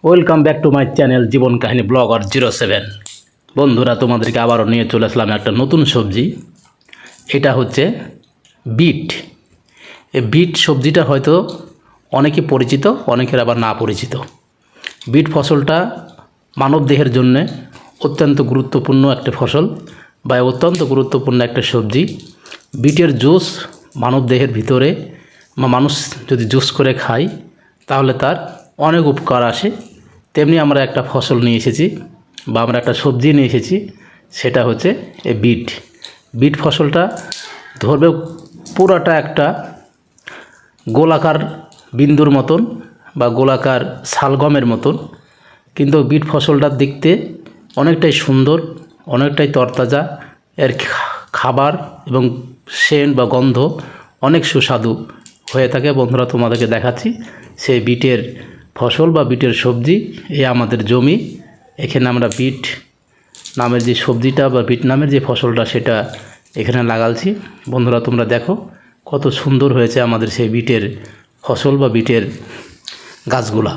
Welcome back to my channel Jibon Kahini blogger 07। বন্ধুরা, তোমাদেরকে আবারও নিয়ে চলে আসলাম একটা নতুন সবজি। এটা হচ্ছে বিট। এই বিট সবজিটা হয়তো অনেকে পরিচিত, অনেকের আবার না পরিচিত। বিট ফসলটা মানব দেহের জন্য অত্যন্ত গুরুত্বপূর্ণ একটা ফসল বা অত্যন্ত গুরুত্বপূর্ণ একটা সবজি। বিটের জুস মানব দেহের ভিতরে বা মানুষ যদি জুস করে খায় তাহলে তার অনেক উপকার আসে। তেমনি আমরা একটা ফসল নিয়ে এসেছি বা আমরা একটা সবজি নিয়ে এসেছি, সেটা হচ্ছে এই বিট। বিট ফসলটা ধরবে পুরাটা একটা গোলাকার বিন্দুর মতন বা গোলাকার শালগমের মতন, কিন্তু বিট ফসলটা দেখতে অনেকটাই সুন্দর, অনেকটাই তরতাজা। এর খাবার এবং সেন্ট বা গন্ধ অনেক সুস্বাদু হয়ে থাকে। বন্ধুরা, তোমাদেরকে দেখাচ্ছি সেই বিটের ফসল বা বিটের সবজি। এই আমাদের জমি, এখানে আমরা বিট নামের যে সবজিটা বা বিট নামের যে ফসলটা সেটা এখানে লাগালছি। বন্ধুরা, তোমরা দেখো কত সুন্দর হয়েছে আমাদের সেই বিটের ফসল বা বিটের গাছগুলা।